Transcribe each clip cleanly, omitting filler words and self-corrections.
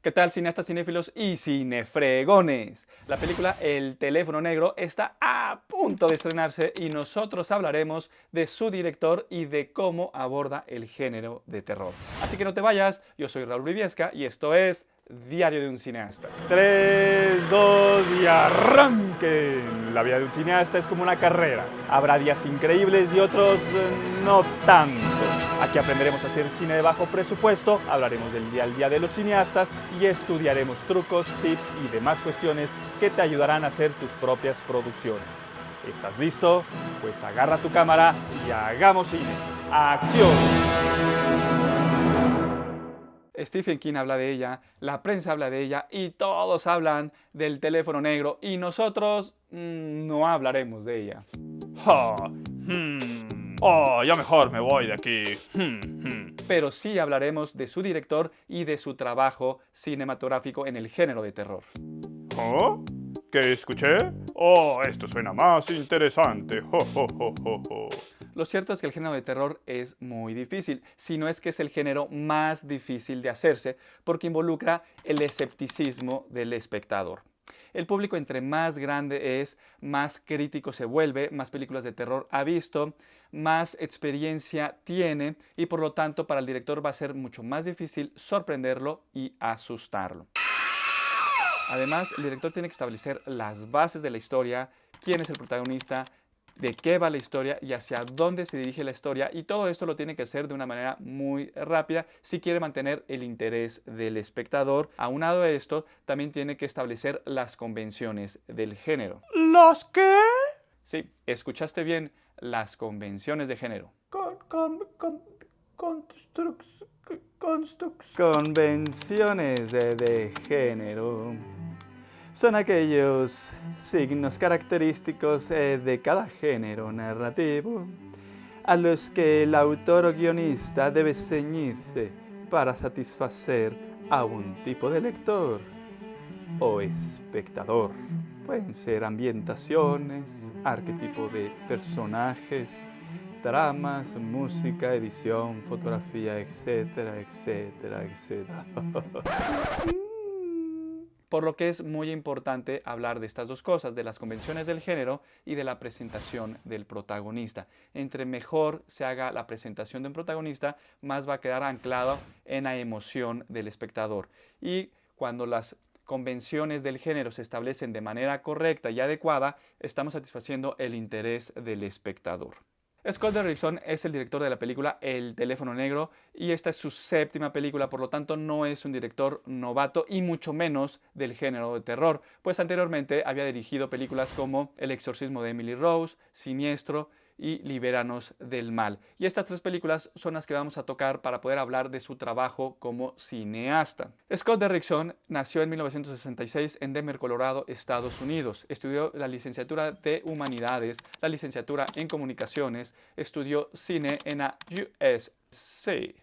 ¿Qué tal, cineastas, cinéfilos y cinefregones? La película El teléfono negro está a punto de estrenarse y nosotros hablaremos de su director y de cómo aborda el género de terror. Así que no te vayas, yo soy Raúl Briviesca y esto es Diario de un cineasta. 3, 2 y arranquen. La vida de un cineasta es como una carrera. Habrá días increíbles y otros no tanto. Aquí aprenderemos a hacer cine de bajo presupuesto, hablaremos del día al día de los cineastas y estudiaremos trucos, tips y demás cuestiones que te ayudarán a hacer tus propias producciones. ¿Estás listo? Pues agarra tu cámara y hagamos cine. ¡Acción! Stephen King habla de ella, la prensa habla de ella y todos hablan del teléfono negro y nosotros no hablaremos de ella. Ya mejor me voy de aquí. Pero sí hablaremos de su director y de su trabajo cinematográfico en el género de terror. ¿Oh? ¿Qué escuché? Oh, esto suena más interesante. Lo cierto es que el género de terror es muy difícil, si no es que es el género más difícil de hacerse, porque involucra el escepticismo del espectador. El público entre más grande es, más crítico se vuelve, más películas de terror ha visto, más experiencia tiene y por lo tanto para el director va a ser mucho más difícil sorprenderlo y asustarlo. Además, el director tiene que establecer las bases de la historia, quién es el protagonista, de qué va la historia y hacia dónde se dirige la historia, y todo esto lo tiene que hacer de una manera muy rápida si quiere mantener el interés del espectador. Aunado a esto, también tiene que establecer las convenciones del género. ¿Las qué? Sí, escuchaste bien, las convenciones de género. Convenciones de género son aquellos signos característicos de cada género narrativo a los que el autor o guionista debe ceñirse para satisfacer a un tipo de lector o espectador. Pueden ser ambientaciones, arquetipo de personajes, tramas, música, edición, fotografía, etcétera, etcétera, etcétera. Por lo que es muy importante hablar de estas dos cosas, de las convenciones del género y de la presentación del protagonista. Entre mejor se haga la presentación de un protagonista, más va a quedar anclado en la emoción del espectador. Y cuando las convenciones del género se establecen de manera correcta y adecuada, estamos satisfaciendo el interés del espectador. Scott Derrickson es el director de la película El teléfono negro y esta es su séptima película, por lo tanto no es un director novato y mucho menos del género de terror, pues anteriormente había dirigido películas como El exorcismo de Emily Rose, Siniestro y Libéranos del mal. Y estas tres películas son las que vamos a tocar para poder hablar de su trabajo como cineasta. Scott Derrickson nació en 1966 en Denver, Colorado, Estados Unidos. Estudió la licenciatura de Humanidades, la licenciatura en Comunicaciones, estudió cine en la USC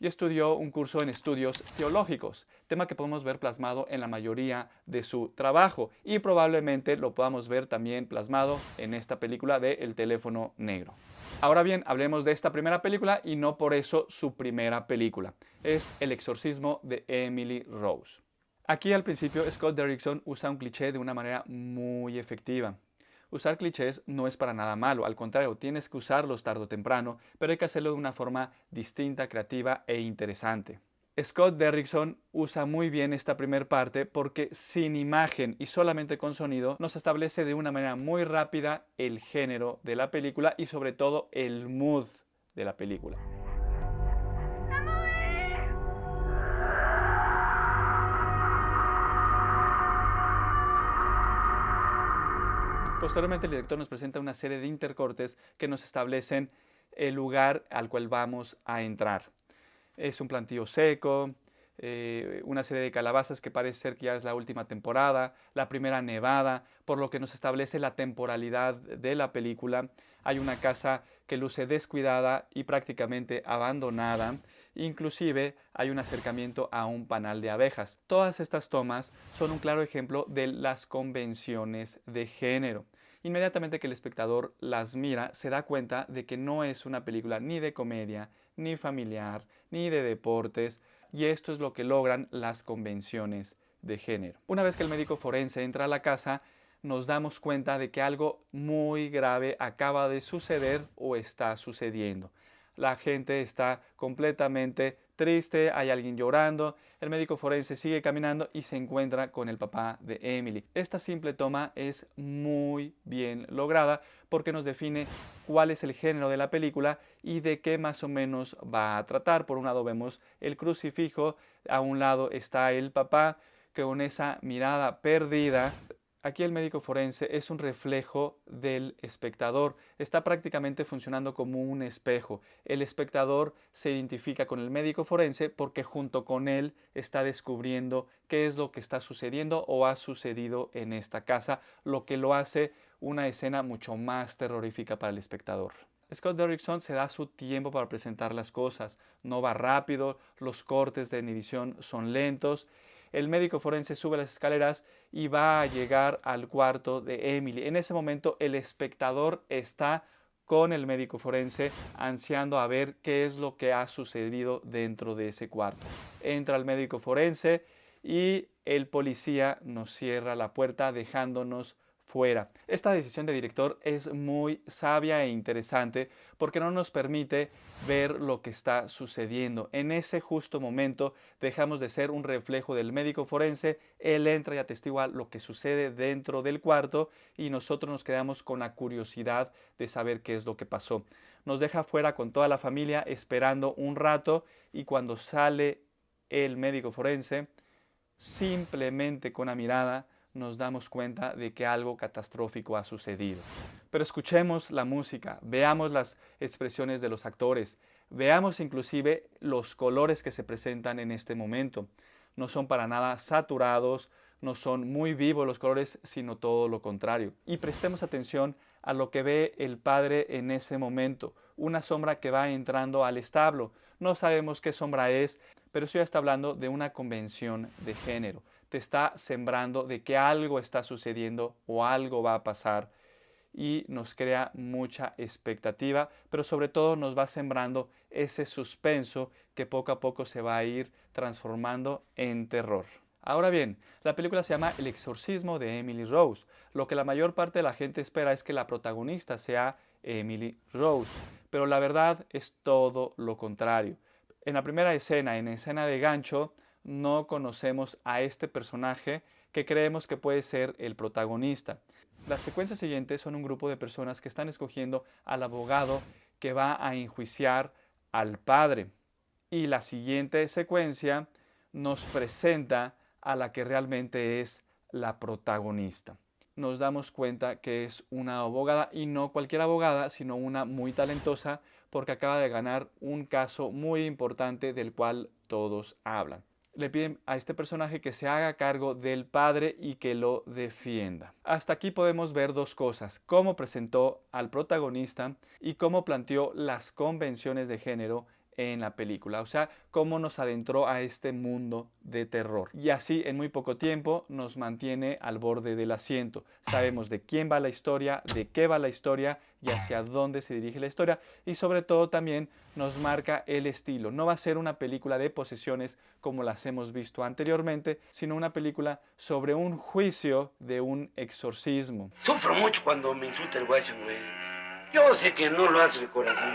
y estudió un curso en estudios teológicos, tema que podemos ver plasmado en la mayoría de su trabajo y probablemente lo podamos ver también plasmado en esta película de El teléfono negro. Ahora bien, hablemos de esta primera película y no por eso su primera película. Es El exorcismo de Emily Rose. Aquí al principio Scott Derrickson usa un cliché de una manera muy efectiva. Usar clichés no es para nada malo, al contrario, tienes que usarlos tarde o temprano, pero hay que hacerlo de una forma distinta, creativa e interesante. Scott Derrickson usa muy bien esta primera parte porque sin imagen y solamente con sonido nos establece de una manera muy rápida el género de la película y sobre todo el mood de la película. Posteriormente el director nos presenta una serie de intercortes que nos establecen el lugar al cual vamos a entrar. Es un plantío seco, una serie de calabazas que parece ser que ya es la última temporada, la primera nevada, por lo que nos establece la temporalidad de la película. Hay una casa que luce descuidada y prácticamente abandonada. Inclusive hay un acercamiento a un panal de abejas. Todas estas tomas son un claro ejemplo de las convenciones de género. Inmediatamente que el espectador las mira, se da cuenta de que no es una película ni de comedia, ni familiar, ni de deportes. y esto es lo que logran las convenciones de género. Una vez que el médico forense entra a la casa, nos damos cuenta de que algo muy grave acaba de suceder o está sucediendo. La gente está completamente triste, hay alguien llorando, el médico forense sigue caminando y se encuentra con el papá de Emily. Esta simple toma es muy bien lograda porque nos define cuál es el género de la película y de qué más o menos va a tratar. Por un lado vemos el crucifijo, a un lado está el papá que con esa mirada perdida. Aquí el médico forense es un reflejo del espectador, está prácticamente funcionando como un espejo. El espectador se identifica con el médico forense porque junto con él está descubriendo qué es lo que está sucediendo o ha sucedido en esta casa, lo que lo hace una escena mucho más terrorífica para el espectador. Scott Derrickson se da su tiempo para presentar las cosas, no va rápido, los cortes de edición son lentos. El médico forense sube las escaleras y va a llegar al cuarto de Emily. En ese momento el espectador está con el médico forense ansiando a ver qué es lo que ha sucedido dentro de ese cuarto. Entra el médico forense y el policía nos cierra la puerta dejándonos fuera. Esta decisión de director es muy sabia e interesante porque no nos permite ver lo que está sucediendo. En ese justo momento dejamos de ser un reflejo del médico forense, él entra y atestigua lo que sucede dentro del cuarto y nosotros nos quedamos con la curiosidad de saber qué es lo que pasó. Nos deja fuera con toda la familia esperando un rato y cuando sale el médico forense, simplemente con una mirada nos damos cuenta de que algo catastrófico ha sucedido. Pero escuchemos la música, veamos las expresiones de los actores, veamos inclusive los colores que se presentan en este momento. No son para nada saturados, no son muy vivos los colores, sino todo lo contrario. Y prestemos atención a lo que ve el padre en ese momento, una sombra que va entrando al establo. No sabemos qué sombra es, pero eso ya está hablando de una convención de género. Te está sembrando de que algo está sucediendo o algo va a pasar y nos crea mucha expectativa, pero sobre todo nos va sembrando ese suspenso que poco a poco se va a ir transformando en terror. Ahora bien, la película se llama El exorcismo de Emily Rose. Lo que la mayor parte de la gente espera es que la protagonista sea Emily Rose, pero la verdad es todo lo contrario. En la primera escena, en escena de gancho, no conocemos a este personaje que creemos que puede ser el protagonista. Las secuencias siguientes son un grupo de personas que están escogiendo al abogado que va a enjuiciar al padre. Y la siguiente secuencia nos presenta a la que realmente es la protagonista. Nos damos cuenta que es una abogada y no cualquier abogada, sino una muy talentosa porque acaba de ganar un caso muy importante del cual todos hablan. Le piden a este personaje que se haga cargo del padre y que lo defienda. Hasta aquí podemos ver dos cosas: cómo presentó al protagonista y cómo planteó las convenciones de género en la película, o sea, cómo nos adentró a este mundo de terror. Y así en muy poco tiempo nos mantiene al borde del asiento. Sabemos de quién va la historia, de qué va la historia y hacia dónde se dirige la historia, y sobre todo también nos marca el estilo. No va a ser una película de posesiones como las hemos visto anteriormente, sino una película sobre un juicio de un exorcismo. Sufro mucho cuando me insulta el guachán, güey. Yo sé que no lo hace de corazón.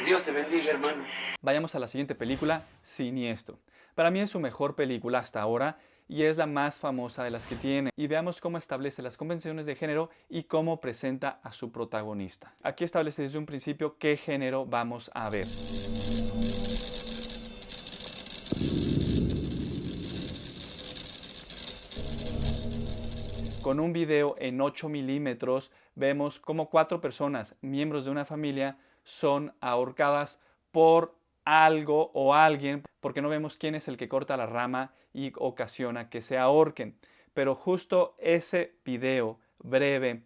Dios te bendiga, hermano. Vayamos a la siguiente película, Siniestro. Para mí es su mejor película hasta ahora y es la más famosa de las que tiene. Y veamos cómo establece las convenciones de género y cómo presenta a su protagonista. Aquí establece desde un principio qué género vamos a ver. Con un video en 8 milímetros vemos cómo 4 personas, miembros de una familia, son ahorcadas por algo o alguien, porque no vemos quién es el que corta la rama y ocasiona que se ahorquen. Pero justo ese video breve,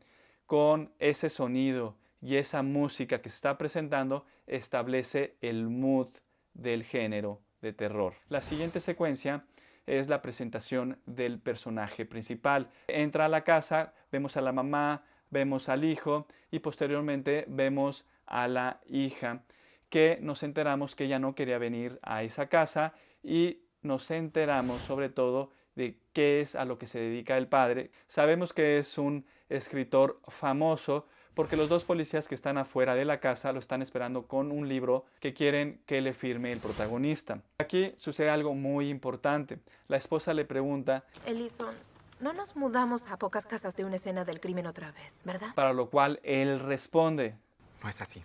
con ese sonido y esa música que se está presentando, establece el mood del género de terror. La siguiente secuencia es la presentación del personaje principal. Entra a la casa, vemos a la mamá, vemos al hijo y posteriormente vemos a la hija que nos enteramos que ella no quería venir a esa casa y nos enteramos sobre todo de qué es a lo que se dedica el padre. Sabemos que es un escritor famoso porque los dos policías que están afuera de la casa lo están esperando con un libro que quieren que le firme el protagonista. Aquí sucede algo muy importante. La esposa le pregunta, Ellison, no nos mudamos a pocas casas de una escena del crimen otra vez, ¿verdad? para lo cual él responde. No es así,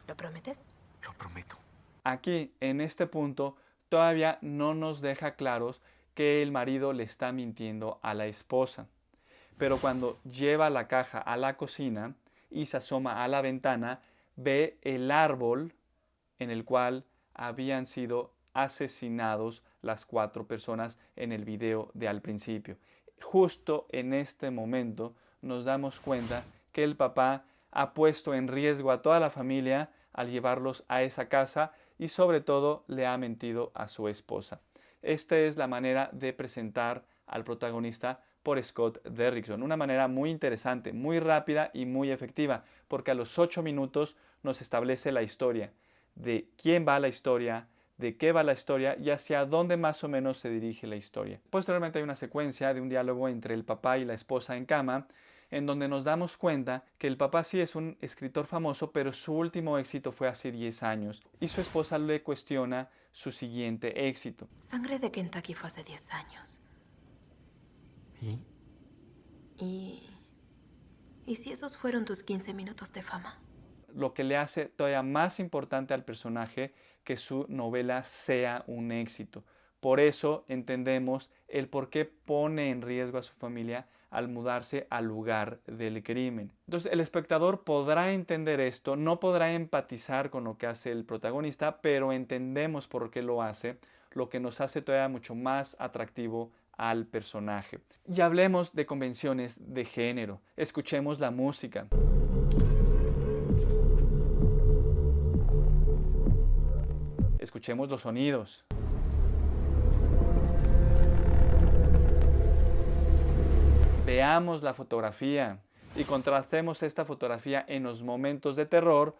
¿Lo prometes? lo prometo. Aquí, en este punto, todavía no nos deja claros que el marido le está mintiendo a la esposa. Pero cuando lleva la caja a la cocina y se asoma a la ventana, ve el árbol en el cual habían sido asesinados las 4 personas en el video de al principio. Justo en este momento nos damos cuenta que el papá ha puesto en riesgo a toda la familia al llevarlos a esa casa y sobre todo le ha mentido a su esposa. Esta es la manera de presentar al protagonista por Scott Derrickson. Una manera muy interesante, muy rápida y muy efectiva, porque a los 8 minutos nos establece la historia, de quién va la historia, de qué va la historia y hacia dónde más o menos se dirige la historia. Posteriormente hay una secuencia de un diálogo entre el papá y la esposa en cama, en donde nos damos cuenta que el papá sí es un escritor famoso, pero su último éxito fue hace 10 años y su esposa le cuestiona su siguiente éxito. Sangre de Kentucky fue hace 10 años. ¿Y? ¿Y si esos fueron tus 15 minutos de fama? Lo que le hace todavía más importante al personaje que su novela sea un éxito. Por eso entendemos el por qué pone en riesgo a su familia al mudarse al lugar del crimen. Entonces el espectador podrá entender esto, no podrá empatizar con lo que hace el protagonista, pero entendemos por qué lo hace, lo que nos hace todavía mucho más atractivo al personaje. Y hablemos de convenciones de género. Escuchemos la música. Escuchemos los sonidos. Veamos la fotografía y contrastemos esta fotografía en los momentos de terror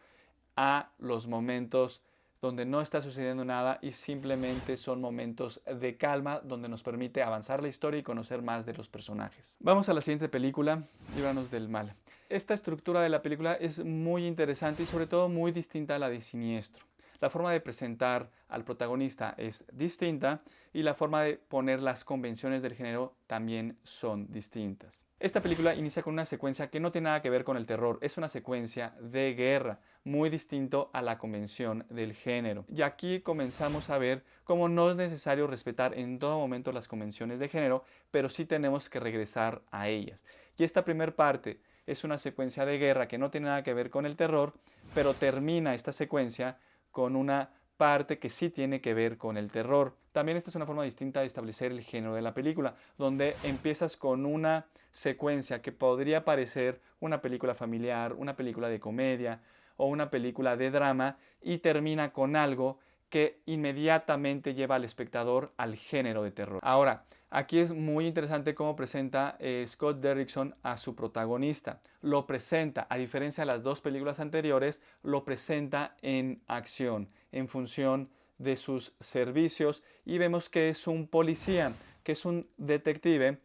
a los momentos donde no está sucediendo nada y simplemente son momentos de calma donde nos permite avanzar la historia y conocer más de los personajes. Vamos a la siguiente película, Líbranos del Mal. Esta estructura de la película es muy interesante y sobre todo muy distinta a la de Siniestro. La forma de presentar al protagonista es distinta y la forma de poner las convenciones del género también son distintas. Esta película inicia con una secuencia que no tiene nada que ver con el terror, es una secuencia de guerra, muy distinto a la convención del género. Y aquí comenzamos a ver cómo no es necesario respetar en todo momento las convenciones de género, pero sí tenemos que regresar a ellas. Y esta primera parte es una secuencia de guerra que no tiene nada que ver con el terror, pero termina esta secuencia con una parte que sí tiene que ver con el terror. También esta es una forma distinta de establecer el género de la película, donde empiezas con una secuencia que podría parecer una película familiar, una película de comedia o una película de drama y termina con algo que inmediatamente lleva al espectador al género de terror. Ahora, aquí es muy interesante cómo presenta Scott Derrickson a su protagonista. Lo presenta, a diferencia de las 2 películas anteriores, lo presenta en acción, en función de sus servicios y vemos que es un policía, que es un detective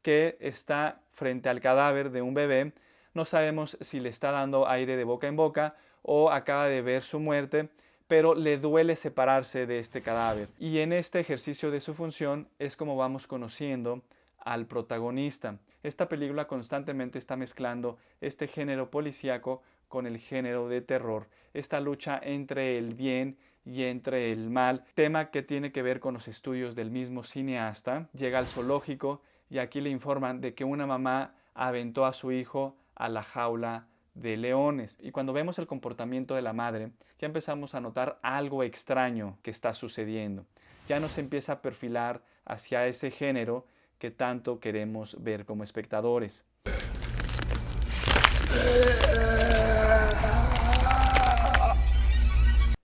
que está frente al cadáver de un bebé. No sabemos si le está dando aire de boca en boca o acaba de ver su muerte, pero le duele separarse de este cadáver. Y en este ejercicio de su función es como vamos conociendo al protagonista. Esta película constantemente está mezclando este género policíaco con el género de terror, esta lucha entre el bien y entre el mal, tema que tiene que ver con los estudios del mismo cineasta. Llega al zoológico y aquí le informan de que una mamá aventó a su hijo a la jaula de leones. Y cuando vemos el comportamiento de la madre, ya empezamos a notar algo extraño que está sucediendo. Ya nos empieza a perfilar hacia ese género que tanto queremos ver como espectadores.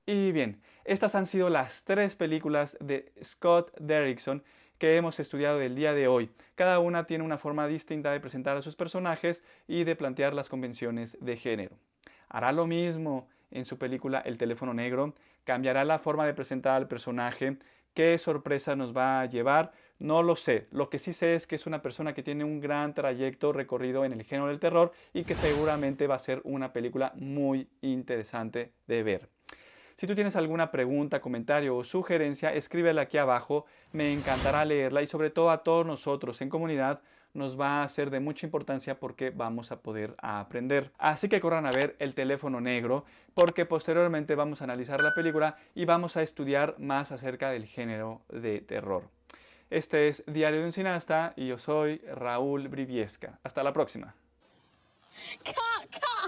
Y bien, estas han sido las 3 películas de Scott Derrickson que hemos estudiado el día de hoy. Cada una tiene una forma distinta de presentar a sus personajes y de plantear las convenciones de género. ¿Hará lo mismo en su película El teléfono negro. ¿Cambiará la forma de presentar al personaje? ¿Qué sorpresa nos va a llevar? No lo sé. Lo que sí sé es que es una persona que tiene un gran trayecto recorrido en el género del terror y que seguramente va a ser una película muy interesante de ver. Si tú tienes alguna pregunta, comentario o sugerencia, escríbela aquí abajo. Me encantará leerla y sobre todo a todos nosotros en comunidad nos va a ser de mucha importancia porque vamos a poder aprender. Así que corran a ver El teléfono negro porque posteriormente vamos a analizar la película y vamos a estudiar más acerca del género de terror. Este es Diario de un Cineasta y yo soy Raúl Briviesca. Hasta la próxima. Cut!